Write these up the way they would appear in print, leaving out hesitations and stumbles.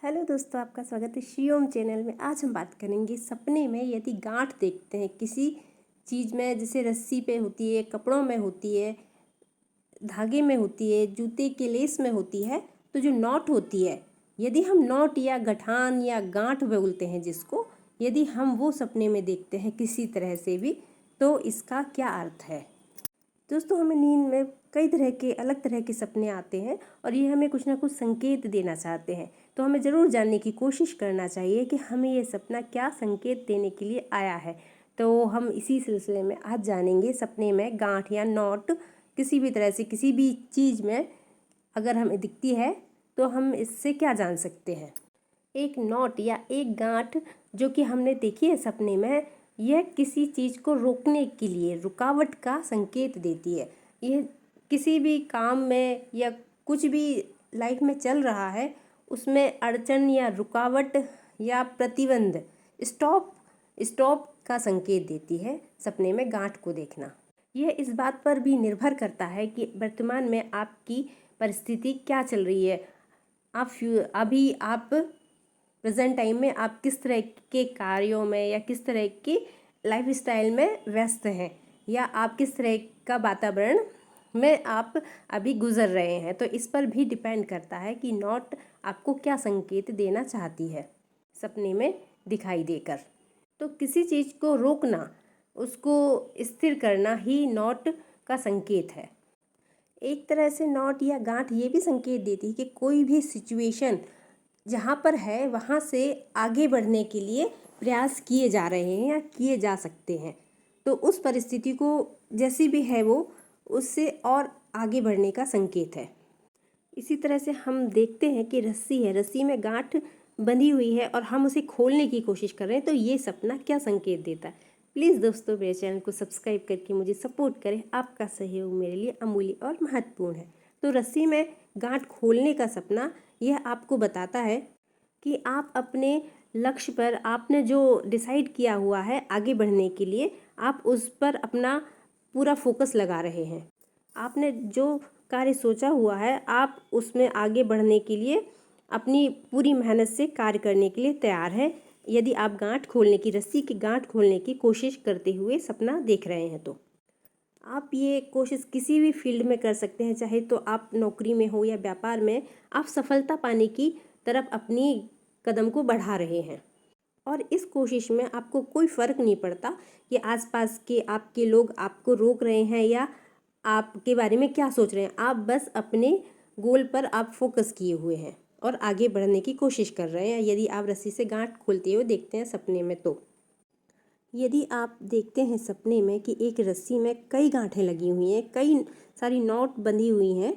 Hello दोस्तों, आपका स्वागत है शिवम चैनल में। आज हम बात करेंगे सपने में यदि गांठ देखते हैं किसी चीज़ में, जैसे रस्सी पे होती है, कपड़ों में होती है, धागे में होती है, जूते के लेस में होती है, तो जो नॉट होती है, यदि हम नॉट या गठान या गांठ बोलते हैं जिसको, यदि हम वो सपने में देखते हैं किसी तरह से भी, तो इसका क्या अर्थ है। दोस्तों, हमें नींद में कई तरह के अलग तरह के सपने आते हैं और ये हमें कुछ ना कुछ संकेत देना चाहते हैं। तो हमें ज़रूर जानने की कोशिश करना चाहिए कि हमें ये सपना क्या संकेत देने के लिए आया है। तो हम इसी सिलसिले में आज जानेंगे सपने में गांठ या नॉट किसी भी तरह से किसी भी चीज़ में अगर हमें दिखती है तो हम इससे क्या जान सकते हैं। एक नॉट या एक गांठ जो कि हमने देखी है सपने में, यह किसी चीज़ को रोकने के लिए रुकावट का संकेत देती है। यह किसी भी काम में या कुछ भी लाइफ में चल रहा है उसमें अड़चन या रुकावट या प्रतिबंध, स्टॉप का संकेत देती है सपने में गांठ को देखना। यह इस बात पर भी निर्भर करता है कि वर्तमान में आपकी परिस्थिति क्या चल रही है। आप प्रेजेंट टाइम में आप किस तरह के कार्यों में या किस तरह के लाइफस्टाइल में व्यस्त हैं, या आप किस तरह का वातावरण में आप अभी गुजर रहे हैं। तो इस पर भी डिपेंड करता है कि नॉट आपको क्या संकेत देना चाहती है सपने में दिखाई देकर। तो किसी चीज़ को रोकना, उसको स्थिर करना ही नॉट का संकेत है। एक तरह से नॉट या गांठ ये भी संकेत देती है कि कोई भी सिचुएशन जहाँ पर है वहाँ से आगे बढ़ने के लिए प्रयास किए जा रहे हैं या किए जा सकते हैं। तो उस परिस्थिति को जैसी भी है वो उससे और आगे बढ़ने का संकेत है। इसी तरह से हम देखते हैं कि रस्सी है, रस्सी में गांठ बंधी हुई है और हम उसे खोलने की कोशिश कर रहे हैं। तो ये सपना क्या संकेत देता है। प्लीज़ दोस्तों, मेरे चैनल को सब्सक्राइब करके मुझे सपोर्ट करें। आपका सहयोग मेरे लिए अमूल्य और महत्वपूर्ण है। तो रस्सी में गांठ खोलने का सपना यह आपको बताता है कि आप अपने लक्ष्य पर, आपने जो डिसाइड किया हुआ है आगे बढ़ने के लिए, आप उस पर अपना पूरा फोकस लगा रहे हैं। आपने जो कार्य सोचा हुआ है आप उसमें आगे बढ़ने के लिए अपनी पूरी मेहनत से कार्य करने के लिए तैयार है। यदि आप गांठ खोलने की, रस्सी की गांठ खोलने की कोशिश करते हुए सपना देख रहे हैं तो आप ये कोशिश किसी भी फील्ड में कर सकते हैं। चाहे तो आप नौकरी में हो या व्यापार में, आप सफलता पाने की तरफ अपनी कदम को बढ़ा रहे हैं। और इस कोशिश में आपको कोई फ़र्क नहीं पड़ता कि आसपास के आपके लोग आपको रोक रहे हैं या आपके बारे में क्या सोच रहे हैं। आप बस अपने गोल पर आप फोकस किए हुए हैं और आगे बढ़ने की कोशिश कर रहे हैं। यदि आप रस्सी से गांठ खोलते हुए देखते हैं सपने में, तो यदि आप देखते हैं सपने में कि एक रस्सी में कई गांठें लगी हुई हैं, कई सारी नॉट बंधी हुई हैं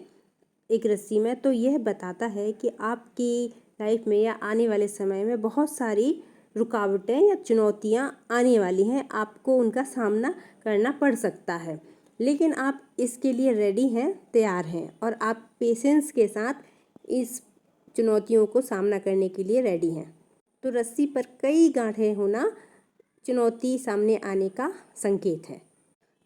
एक रस्सी में, तो यह बताता है कि आपकी लाइफ में या आने वाले समय में बहुत सारी रुकावटें या चुनौतियां आने वाली हैं। आपको उनका सामना करना पड़ सकता है, लेकिन आप इसके लिए रेडी हैं, तैयार हैं, और आप पेशेंस के साथ इस चुनौतियों को सामना करने के लिए रेडी हैं। तो रस्सी पर कई गांठें होना चुनौती सामने आने का संकेत है।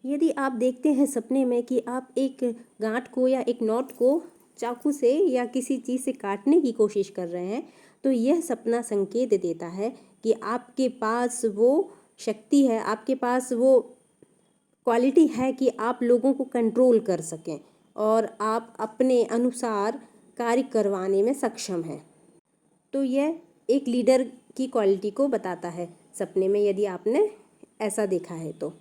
यदि आप देखते हैं सपने में कि आप एक गांठ को या एक नॉट को चाकू से या किसी चीज़ से काटने की कोशिश कर रहे हैं, तो यह सपना संकेत देता है कि आपके पास वो शक्ति है, आपके पास वो क्वालिटी है कि आप लोगों को कंट्रोल कर सकें और आप अपने अनुसार कार्य करवाने में सक्षम हैं। तो यह एक लीडर की क्वालिटी को बताता है सपने में, यदि आपने ऐसा देखा है तो।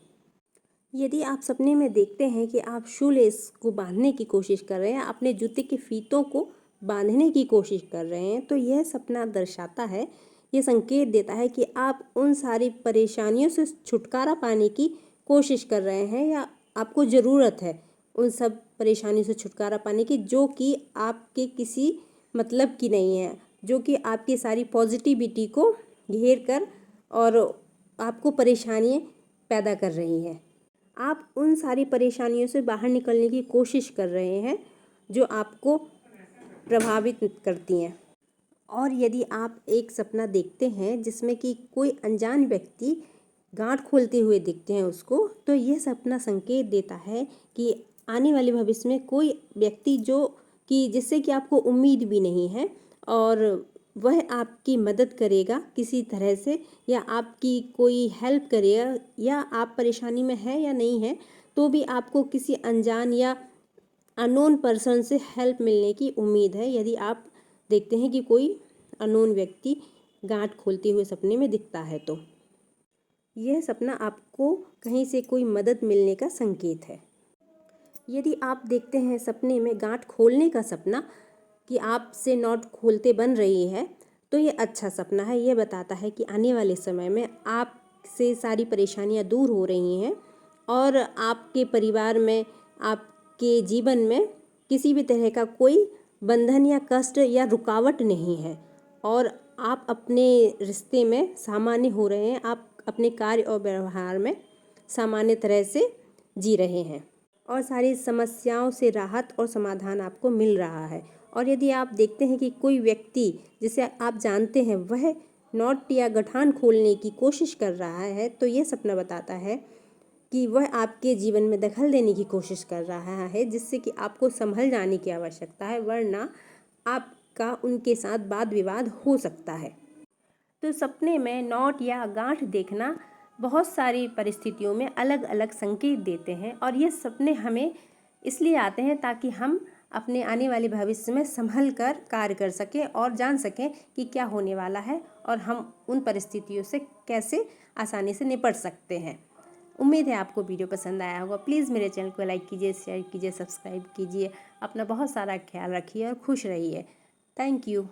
यदि आप सपने में देखते हैं कि आप शूलेस को बांधने की कोशिश कर रहे हैं, अपने जूते के फीतों को बांधने की कोशिश कर रहे हैं, तो यह सपना दर्शाता है, यह संकेत देता है कि आप उन सारी परेशानियों से छुटकारा पाने की कोशिश कर रहे हैं, या आपको ज़रूरत है उन सब परेशानियों से छुटकारा पाने की जो कि आपके किसी मतलब की नहीं है, जो कि आपकी सारी पॉजिटिविटी को घेर कर और आपको परेशानियाँ पैदा कर रही हैं। आप उन सारी परेशानियों से बाहर निकलने की कोशिश कर रहे हैं जो आपको प्रभावित करती हैं। और यदि आप एक सपना देखते हैं जिसमें कि कोई अनजान व्यक्ति गांठ खोलते हुए दिखते हैं उसको, तो यह सपना संकेत देता है कि आने वाले भविष्य में कोई व्यक्ति जो कि जिससे कि आपको उम्मीद भी नहीं है और वह आपकी मदद करेगा किसी तरह से, या आपकी कोई हेल्प करेगा, या आप परेशानी में है या नहीं है तो भी आपको किसी अनजान या अननोन पर्सन से हेल्प मिलने की उम्मीद है। यदि आप देखते हैं कि कोई अननोन व्यक्ति गांठ खोलते हुए सपने में दिखता है तो यह सपना आपको कहीं से कोई मदद मिलने का संकेत है। यदि आप देखते हैं सपने में गांठ खोलने का सपना कि आपसे नॉट खोलते बन रही है तो ये अच्छा सपना है। ये बताता है कि आने वाले समय में आपसे सारी परेशानियां दूर हो रही हैं और आपके परिवार में, आपके जीवन में किसी भी तरह का कोई बंधन या कष्ट या रुकावट नहीं है और आप अपने रिश्ते में सामान्य हो रहे हैं। आप अपने कार्य और व्यवहार में सामान्य तरह से जी रहे हैं और सारी समस्याओं से राहत और समाधान आपको मिल रहा है। और यदि आप देखते हैं कि कोई व्यक्ति जिसे आप जानते हैं वह नॉट या गठान खोलने की कोशिश कर रहा है तो ये सपना बताता है कि वह आपके जीवन में दखल देने की कोशिश कर रहा है, जिससे कि आपको संभल जाने की आवश्यकता है, वरना आपका उनके साथ वाद विवाद हो सकता है। तो सपने में नॉट या गांठ देखना बहुत सारी परिस्थितियों में अलग अलग संकेत देते हैं और ये सपने हमें इसलिए आते हैं ताकि हम अपने आने वाले भविष्य में संभल कर कार्य कर सकें और जान सकें कि क्या होने वाला है और हम उन परिस्थितियों से कैसे आसानी से निपट सकते हैं। उम्मीद है आपको वीडियो पसंद आया होगा। प्लीज़ मेरे चैनल को लाइक कीजिए, शेयर कीजिए, सब्सक्राइब कीजिए। अपना बहुत सारा ख्याल रखिए और खुश रहिए। Thank you.